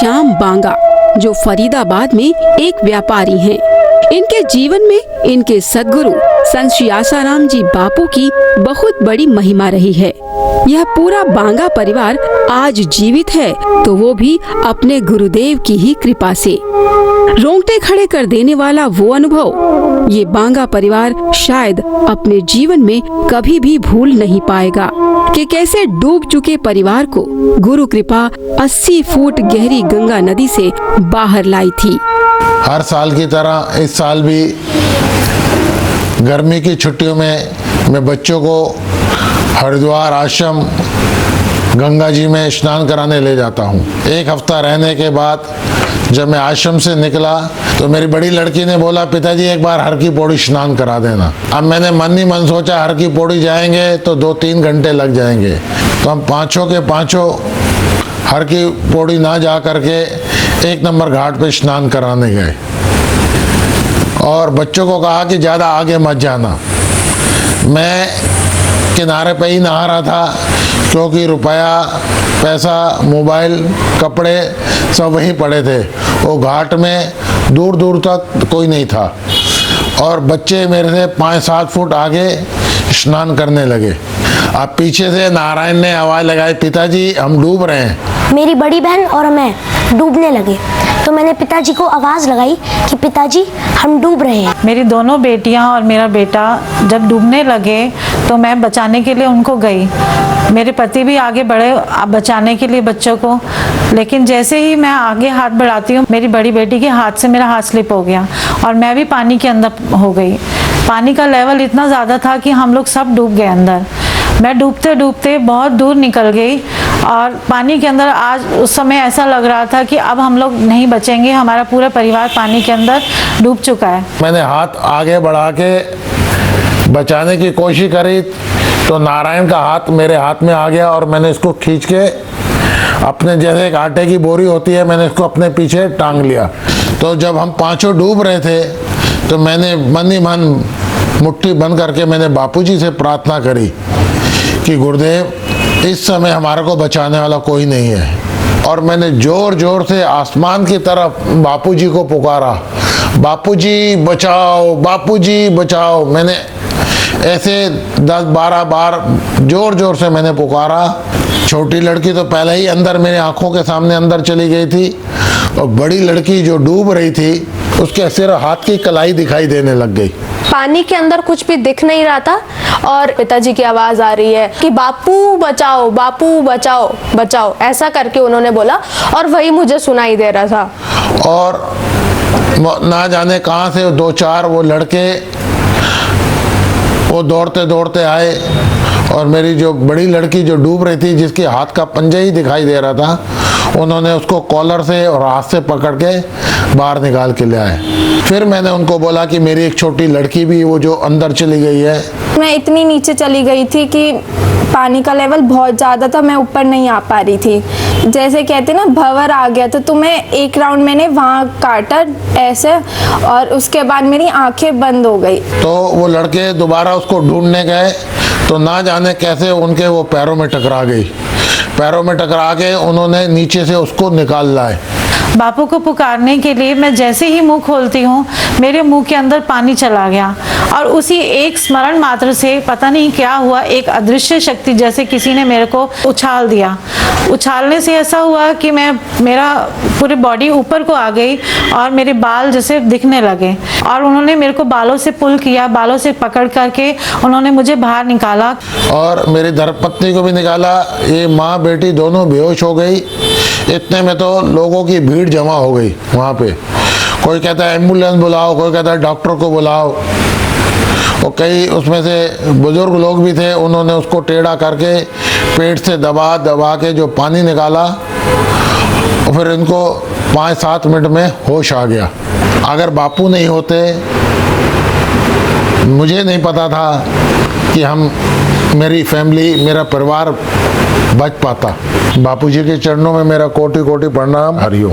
श्याम बांगा, जो फरीदाबाद में एक व्यापारी हैं। इनके जीवन में इनके सद्गुरु संत श्री आसाराम जी बापू की बहुत बड़ी महिमा रही है। यह पूरा बांगा परिवार आज जीवित है तो वो भी अपने गुरुदेव की ही कृपा से। रोंगटे खड़े कर देने वाला वो अनुभव ये बांगा परिवार शायद अपने जीवन में कभी भी भूल नहीं पाएगा कि कैसे डूब चुके परिवार को गुरु कृपा 80 फुट गहरी गंगा नदी से बाहर लाई थी। हर साल की तरह इस साल भी गर्मी की छुट्टियों में मैं बच्चों को हरिद्वार आश्रम गंगा जी में स्नान कराने ले जाता हूँ। एक हफ्ता रहने के बाद जब मैं आश्रम से निकला तो मेरी बड़ी लड़की ने बोला, पिताजी एक बार हर की पौड़ी स्नान करा देना। अब मैंने मन ही मन सोचा हर की पौड़ी जाएंगे तो 2-3 घंटे लग जाएंगे, तो हम पाँचों के पाँचों हर की पौड़ी ना जा करके 1 नंबर घाट पे स्नान कराने गए और बच्चों को कहा कि ज़्यादा आगे मत जाना। मैं किनारे पे ही नहा रहा था क्योंकि रुपया पैसा मोबाइल कपड़े सब वहीं पड़े थे। वो घाट में दूर दूर तक कोई नहीं था और बच्चे मेरे से 5-7 फुट आगे स्नान करने लगे। अब पीछे से नारायण ने आवाज़ लगाई, पिताजी हम डूब रहे हैं। मेरी बड़ी बहन और मैं डूबने लगे तो मैंने पिताजी को आवाज़ लगाई कि पिताजी हम डूब रहे हैं। मेरी दोनों बेटियां और मेरा बेटा जब डूबने लगे तो मैं बचाने के लिए उनको गई। मेरे पति भी आगे बढ़े बचाने के लिए बच्चों को, लेकिन जैसे ही मैं आगे हाथ बढ़ाती हूँ मेरी बड़ी बेटी के हाथ से मेरा हाथ स्लिप हो गया और मैं भी पानी के अंदर हो गई। पानी का लेवल इतना ज़्यादा था कि हम लोग सब डूब गए अंदर। मैं डूबते डूबते बहुत दूर निकल गई और पानी के अंदर आज उस समय ऐसा लग रहा था कि अब हम लोग नहीं बचेंगे, हमारा पूरा परिवार पानी के अंदर डूब चुका है। मैंने हाथ आगे बढ़ा के बचाने की कोशिश करी तो नारायण का हाथ मेरे हाथ में आ गया और मैंने इसको खींच के अपने जैसे एक आटे की बोरी होती है मैंने इसको अपने पीछे टांग लिया। तो जब हम पांचों डूब रहे थे तो मैंने मन ही मन मुट्ठी बंद करके मैंने बापूजी से प्रार्थना करी कि गुरुदेव इस समय हमारे को बचाने वाला कोई नहीं है। और मैंने जोर जोर से आसमान की तरफ बापूजी को पुकारा, बापूजी बचाओ, बापूजी बचाओ। मैंने ऐसे 10-12 बार जोर जोर से मैंने पुकारा। छोटी लड़की तो पहले ही अंदर मेरे आंखों के सामने अंदर चली गई थी और बड़ी लड़की जो डूब रही थी उसके सिर्फ हाथ की कलाई दिखाई देने लग गई। पानी के अंदर कुछ भी दिख नहीं रहा था और पिताजी की आवाज आ रही है कि बापू बचाओ, बापू बचाओ, बचाओ, ऐसा करके उन्होंने बोला और वही मुझे सुनाई दे रहा था। और ना जाने कहां से 2-4 वो लड़के वो दौड़ते दौड़ते आए और मेरी जो बड़ी लड़की जो डूब रही थी जिसके हाथ का पंजा ही दिखाई दे रहा था, उन्होंने उसको कॉलर से और हाथ से पकड़ के बाहर निकाल के ले आए। फिर मैंने उनको बोला कि मेरी एक छोटी लड़की भी वो जो अंदर चली गई है। मैं इतनी नीचे चली गई थी कि पानी का लेवल बहुत ज़्यादा था, मैं ऊपर नहीं आ पा रही थी। जैसे कहते ना भंवर आ गया था, तो मैं एक राउंड मैंने वहाँ काटा ऐसे और उसके बाद मेरी आंखें बंद हो गई। तो वो लड़के दोबारा उसको ढूंढने गए तो ना जाने कैसे उनके वो पैरों में टकरा गई। पैरों में टकरा के उन्होंने नीचे से उसको निकाल लाए। बापू को पुकारने के लिए मैं जैसे ही मुंह खोलती हूँ मेरे मुंह के अंदर पानी चला गया और उसी एक स्मरण मात्र से पता नहीं क्या हुआ, एक अदृश्य शक्ति जैसे किसी ने मेरे को उछाल दिया। उछालने से ऐसा हुआ कि मेरा पूरी बॉडी ऊपर को आ गई और मेरे बाल जैसे दिखने लगे और उन्होंने मेरे को बालों से पुल किया, बालों से पकड़ करके उन्होंने मुझे बाहर निकाला और मेरी धर्मपत्नी को भी निकाला। ये माँ बेटी दोनों बेहोश हो गई। इतने में तो लोगों की भीड़ जमा हो गई वहाँ पे। कोई कहता है एम्बुलेंस बुलाओ, कोई कहता है डॉक्टर को बुलाओ। और कई उसमें से बुजुर्ग लोग भी थे, उन्होंने उसको टेढ़ा करके पेट से दबा दबा के जो पानी निकाला और फिर इनको 5-7 मिनट में होश आ गया। अगर बापू नहीं होते मुझे नहीं पता था कि मेरी फैमिली मेरा परिवार बच पाता। बापूजी के चरणों में मेरा कोटि कोटि प्रणाम। हरिओम।